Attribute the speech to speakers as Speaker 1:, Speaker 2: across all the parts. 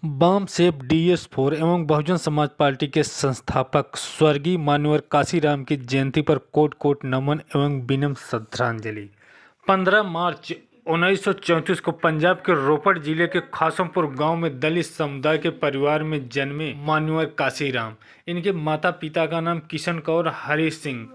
Speaker 1: वाम save DS4 एवं Bahujan Samaj party के संस्थापक स्वर्गीय मान्यवर काशीराम की जयंती पर कोट कोट नमन एवं विनम्र श्रद्धांजलि। 15 मार्च 1934 को पंजाब के रोपड़ जिले के खासमपुर गांव में दलित समुदाय के परिवार में जन्मे मान्यवर काशीराम। इनके माता पिता का नाम किशन कौर हरि सिंह।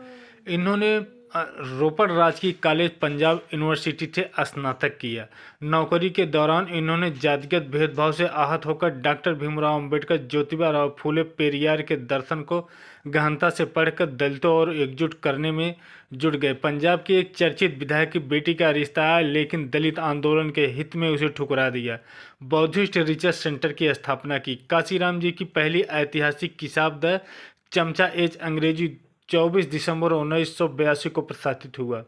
Speaker 1: इन्होंने रोपड़ राजकीय कॉलेज पंजाब यूनिवर्सिटी से स्नातक किया। नौकरी के दौरान इन्होंने जातिगत भेदभाव से आहत होकर डॉक्टर भीमराव अंबेडकर, ज्योतिबा राव फूले, पेरियार के दर्शन को गहनता से पढ़कर दलितों और एकजुट करने में जुट गए। पंजाब की एक चर्चित विधायक की बेटी का रिश्ता आया, लेकिन दलित आंदोलन के हित में उसे ठुकरा दिया। बौद्धिस्ट रिसर्च सेंटर की स्थापना की। काशीराम जी की पहली ऐतिहासिक किताब द चमचा एज अंग्रेजी 24 दिसंबर 1982 को प्रकाशित हुआ।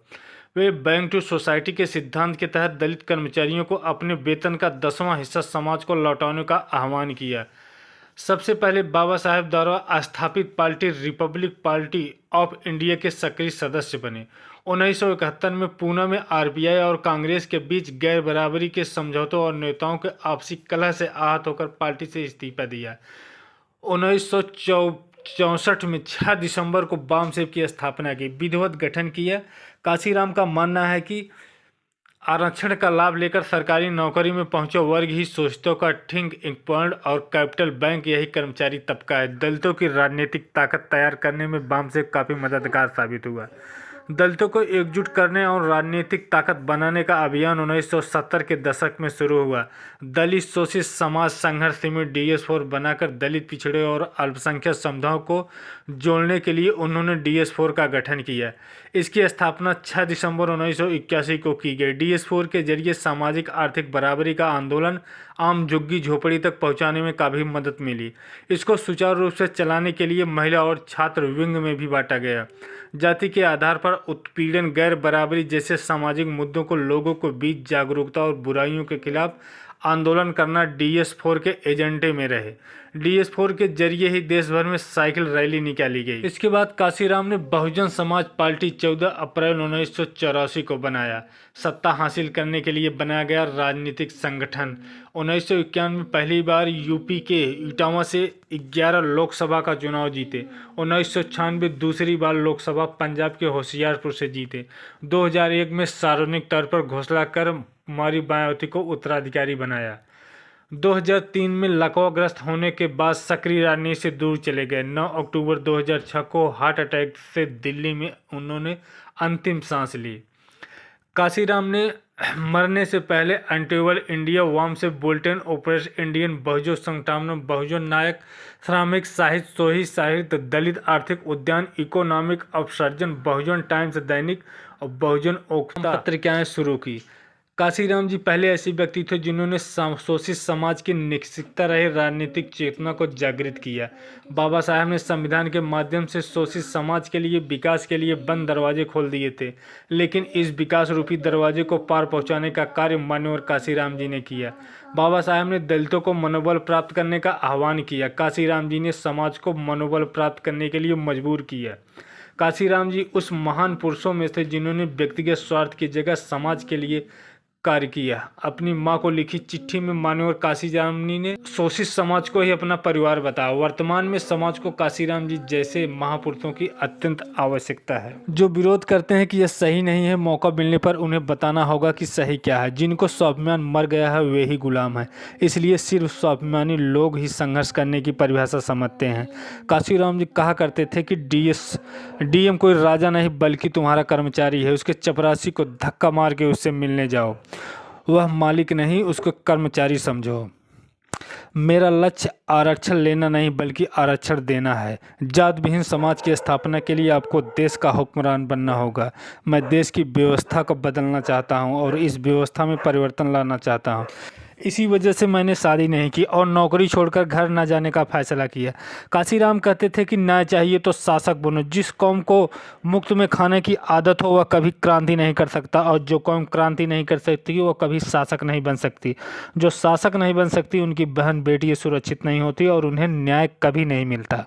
Speaker 1: वे बैंक टू सोसाइटी के सिद्धांत के तहत दलित कर्मचारियों को अपने वेतन का 10वां हिस्सा समाज को लौटाने का आह्वान किया। सबसे पहले बाबा साहेब द्वारा स्थापित party Republic party of India के सक्रिय सदस्य बने। 1971 में पूना में RPI और कांग्रेस के बीच गैर बराबरी के समझौतों और नेताओं के आपसी कलह से आहत होकर पार्टी से इस्तीफा दिया। 1964 में 6 दिसंबर को वाम सेव की स्थापना की, विधिवत गठन किया। काशीराम का मानना है कि आरक्षण का लाभ लेकर सरकारी नौकरी में पहुंचे वर्ग ही शोषितों का थिंक इम्पॉर्ट और कैपिटल बैंक यही कर्मचारी तबका है। दलितों की राजनीतिक ताकत तैयार करने में वाम सेव काफ़ी मददगार साबित हुआ। दलितों को एकजुट करने और राजनीतिक ताकत बनाने का अभियान 1970 के दशक में शुरू हुआ। दलित शोषित समाज संघर्ष समिति DS4 बनाकर दलित, पिछड़े और अल्पसंख्यक समुदायों को जोड़ने के लिए उन्होंने DS4 का गठन किया। इसकी स्थापना 6 दिसंबर 1981 को की गई। DS4 के जरिए सामाजिक आर्थिक बराबरी का आंदोलन आम झुग्गी झोपड़ी तक पहुंचाने में काफ़ी मदद मिली। इसको सुचारू रूप से चलाने के लिए महिला और छात्र विंग में भी बांटा गया। जाति के आधार पर उत्पीड़न, गैर बराबरी जैसे सामाजिक मुद्दों को लोगों के बीच जागरूकता और बुराइयों के खिलाफ आंदोलन करना DS4 के एजेंडे में रहे। DS4 के जरिए ही देश भर में साइकिल रैली निकाली गई। इसके बाद काशीराम ने बहुजन समाज पार्टी 14 अप्रैल 1984 को बनाया। सत्ता हासिल करने के लिए बनाया गया राजनीतिक संगठन। 1991 में पहली बार यूपी के इटावा से 11 लोकसभा का चुनाव जीते। 1996 दूसरी बार लोकसभा पंजाब के होशियारपुर से जीते। 2001 में सार्वजनिक तौर पर घोषणा कर कुमारी मायावती को उत्तराधिकारी बनाया। 2003 में लकवाग्रस्त होने के बाद सक्रिय राजनीति से दूर चले गए। 9 अक्टूबर 2006 को हार्ट अटैक से दिल्ली में उन्होंने अंतिम सांस ली। काशीराम ने मरने से पहले अनटेबल इंडिया, वाम से बुलेटिन, ऑपरेशन इंडियन, बहुजन संगठन, बहुजन नायक, श्रमिक साहित्य, सोही साहित्य, दलित आर्थिक उद्यान, इकोनॉमिक अपसर्जन, बहुजन टाइम्स दैनिक और बहुजन ओखता पत्रिकाएं शुरू की। काशीराम जी पहले ऐसे व्यक्ति थे जिन्होंने शोषित समाज की निश्चितता रहे राजनीतिक चेतना को जागृत किया। बाबा साहब ने संविधान के माध्यम से शोषित समाज के लिए, विकास के लिए बंद दरवाजे खोल दिए थे, लेकिन इस विकास रूपी दरवाजे को पार पहुंचाने का कार्य मान्यवर काशीराम जी ने किया। बाबा साहब ने दलितों को मनोबल प्राप्त करने का आह्वान किया। काशीराम जी ने समाज को मनोबल प्राप्त करने के लिए मजबूर किया। काशीराम जी उस महान पुरुषों में थे जिन्होंने व्यक्तिगत स्वार्थ की जगह समाज के लिए कार्य किया। अपनी मां को लिखी चिट्ठी में मान्यवर काशीराम जी ने शोषित समाज को ही अपना परिवार बताया। वर्तमान में समाज को काशीराम जी जैसे महापुरुषों की अत्यंत आवश्यकता है, जो विरोध करते हैं कि यह सही नहीं है। मौका मिलने पर उन्हें बताना होगा कि सही क्या है। जिनको स्वाभिमान मर गया है वे ही गुलाम है, इसलिए सिर्फ स्वाभिमानी लोग ही संघर्ष करने की परिभाषा समझते हैं। काशीराम जी कहा करते थे कि DM कोई राजा नहीं बल्कि तुम्हारा कर्मचारी है। उसके चपरासी को धक्का मार के उससे मिलने जाओ, वह मालिक नहीं, उसको कर्मचारी समझो। मेरा लक्ष्य आरक्षण लेना नहीं बल्कि आरक्षण देना है। जात विहीन समाज की स्थापना के लिए आपको देश का हुक्मरान बनना होगा। मैं देश की व्यवस्था को बदलना चाहता हूं और इस व्यवस्था में परिवर्तन लाना चाहता हूं। इसी वजह से मैंने शादी नहीं की और नौकरी छोड़कर घर न जाने का फैसला किया। काशीराम कहते थे कि न्याय चाहिए तो शासक बनो। जिस कौम को मुफ्त में खाने की आदत हो वह कभी क्रांति नहीं कर सकता, और जो कौम क्रांति नहीं कर सकती वह कभी शासक नहीं बन सकती। जो शासक नहीं बन सकती उनकी बहन बेटी सुरक्षित नहीं होती और उन्हें न्याय कभी नहीं मिलता।